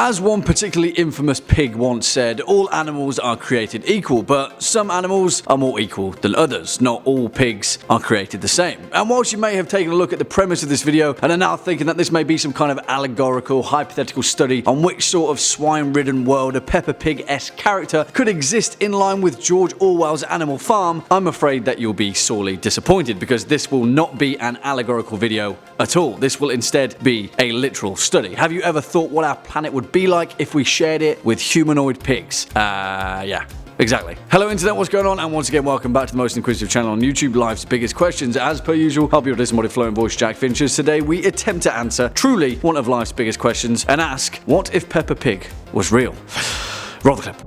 As one particularly infamous pig once said, all animals are created equal, but some animals are more equal than others. Not all pigs are created the same. And whilst you may have taken a look at the premise of this video and are now thinking that this may be some kind of allegorical, hypothetical study on which sort of swine-ridden world a Peppa Pig-esque character could exist in line with George Orwell's Animal Farm, I'm afraid that you'll be sorely disappointed, because this will not be an allegorical video at all. This will instead be a literal study. Have you ever thought what our planet would be like if we shared it with humanoid pigs? Yeah. Exactly. Hello internet, what's going on? And once again, welcome back to the most inquisitive channel on YouTube, Life's Biggest Questions. As per usual, I'll be your disembodied flowing voice, Jack Finches. Today we attempt to answer truly one of life's biggest questions and ask, what if Peppa Pig was real? Roll the clip.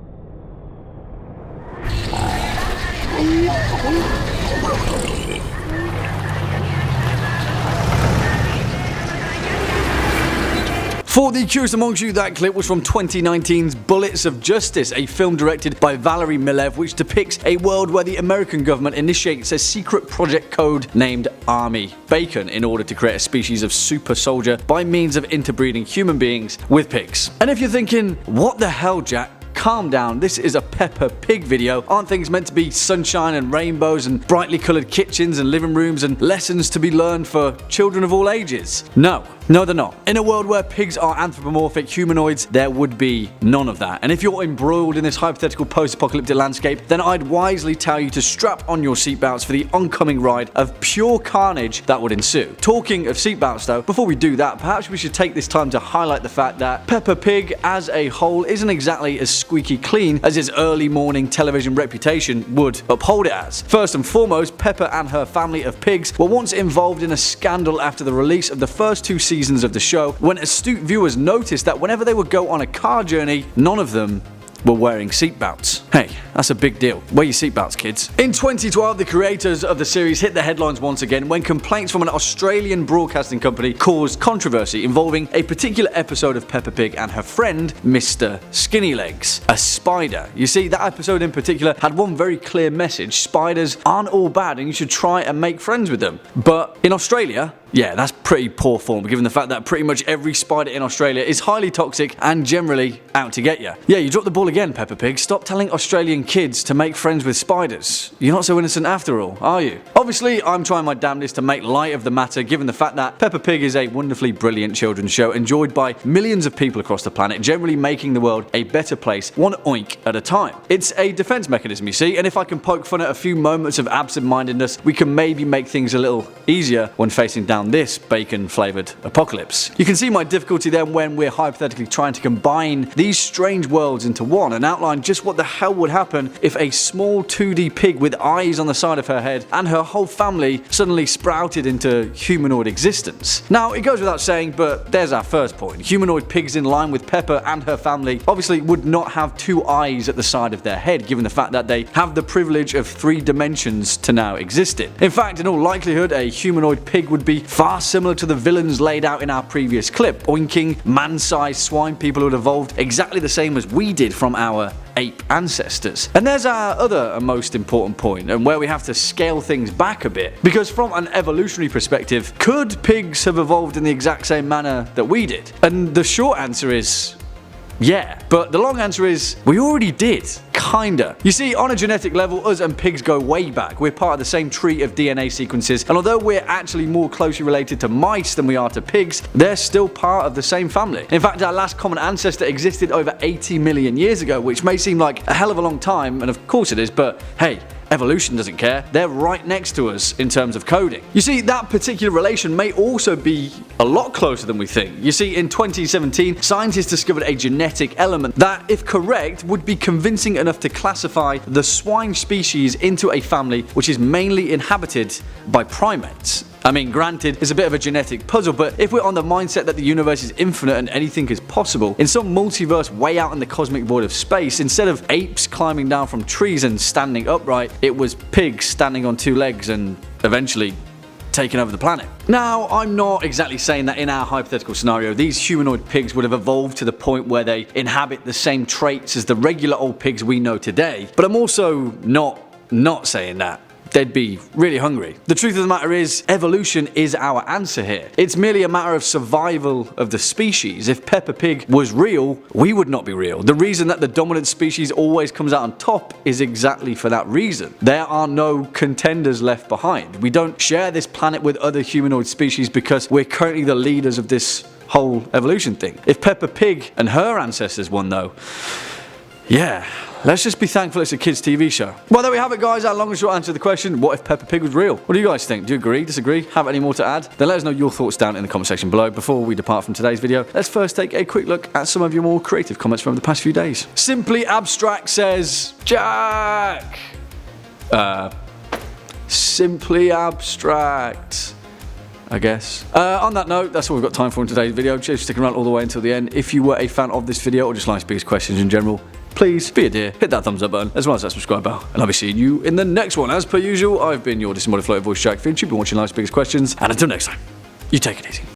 For the curious amongst you, that clip was from 2019's Bullets of Justice, a film directed by Valerie Milev which depicts a world where the American government initiates a secret project code named Army Bacon in order to create a species of super soldier by means of interbreeding human beings with pigs. And if you're thinking, what the hell, Jack? Calm down, this is a Peppa Pig video. Aren't things meant to be sunshine and rainbows and brightly coloured kitchens and living rooms and lessons to be learned for children of all ages? No, they're not. In a world where pigs are anthropomorphic humanoids, there would be none of that. And if you're embroiled in this hypothetical post-apocalyptic landscape, then I'd wisely tell you to strap on your seatbelts for the oncoming ride of pure carnage that would ensue. Talking of seatbelts though, before we do that, perhaps we should take this time to highlight the fact that Peppa Pig as a whole isn't exactly as squeaky clean as its early morning television reputation would uphold it as. First and foremost, Peppa and her family of pigs were once involved in a scandal after the release of the first two seasons of the show, when astute viewers noticed that whenever they would go on a car journey, none of them were wearing seatbelts. Hey, that's a big deal. Wear your seatbelts, kids. In 2012, the creators of the series hit the headlines once again when complaints from an Australian broadcasting company caused controversy involving a particular episode of Peppa Pig and her friend, Mr. Skinny Legs, a spider. You see, that episode in particular had one very clear message: spiders aren't all bad and you should try and make friends with them. But in Australia, yeah, that's pretty poor form, given the fact that pretty much every spider in Australia is highly toxic and generally out to get you. Yeah, you dropped the ball again, Peppa Pig. Stop telling Australian kids to make friends with spiders. You're not so innocent after all, are you? Obviously, I'm trying my damnedest to make light of the matter, given the fact that Peppa Pig is a wonderfully brilliant children's show enjoyed by millions of people across the planet, generally making the world a better place, one oink at a time. It's a defense mechanism, you see, and if I can poke fun at a few moments of absent-mindedness, we can maybe make things a little easier when facing down this bacon-flavoured apocalypse. You can see my difficulty then when we're hypothetically trying to combine these strange worlds into one and outline just what the hell would happen if a small 2D pig with eyes on the side of her head and her whole family suddenly sprouted into humanoid existence. Now, it goes without saying, but there's our first point. Humanoid pigs in line with Peppa and her family obviously would not have two eyes at the side of their head, given the fact that they have the privilege of 3 dimensions to now exist in. In fact, in all likelihood, a humanoid pig would be far similar to the villains laid out in our previous clip, oinking, man-sized swine people who had evolved exactly the same as we did from our ape ancestors. And there's our other and most important point, and where we have to scale things back a bit, because from an evolutionary perspective, could pigs have evolved in the exact same manner that we did? And the short answer is yeah, but the long answer is we already did. Kinda. You see, on a genetic level, us and pigs go way back. We're part of the same tree of DNA sequences, and although we're actually more closely related to mice than we are to pigs, they're still part of the same family. In fact, our last common ancestor existed over 80 million years ago, which may seem like a hell of a long time, and of course it is, but hey, evolution doesn't care. They're right next to us in terms of coding. You see, that particular relation may also be a lot closer than we think. You see, in 2017, scientists discovered a genetic element that, if correct, would be convincing enough to classify the swine species into a family which is mainly inhabited by primates. I mean, granted, it's a bit of a genetic puzzle, but if we're on the mindset that the universe is infinite and anything is possible, in some multiverse way out in the cosmic void of space, instead of apes climbing down from trees and standing upright, it was pigs standing on 2 legs and eventually taking over the planet. Now, I'm not exactly saying that in our hypothetical scenario, these humanoid pigs would have evolved to the point where they inhabit the same traits as the regular old pigs we know today, but I'm also not saying that. they'd be really hungry. The truth of the matter is, evolution is our answer here. It's merely a matter of survival of the species. If Peppa Pig was real, we would not be real. The reason that the dominant species always comes out on top is exactly for that reason. There are no contenders left behind. We don't share this planet with other humanoid species because we're currently the leaders of this whole evolution thing. If Peppa Pig and her ancestors won though, yeah, let's just be thankful it's a kids TV show. Well, there we have it guys, our long and short answer to the question, what if Peppa Pig was real? What do you guys think? Do you agree, disagree, have any more to add? Then let us know your thoughts down in the comment section below. Before we depart from today's video, let's first take a quick look at some of your more creative comments from the past few days. Simply Abstract says, Jack! Simply Abstract, I guess. On that note, that's all we've got time for in today's video. Just sticking around all the way until the end. If you were a fan of this video or just Life's Biggest Questions in general, please be a dear, hit that thumbs up button as well as that subscribe bell, and I'll be seeing you in the next one. As per usual, I've been your disembodied floating voice Jack Finch. You've been watching Life's Biggest Questions, and until next time, you take it easy.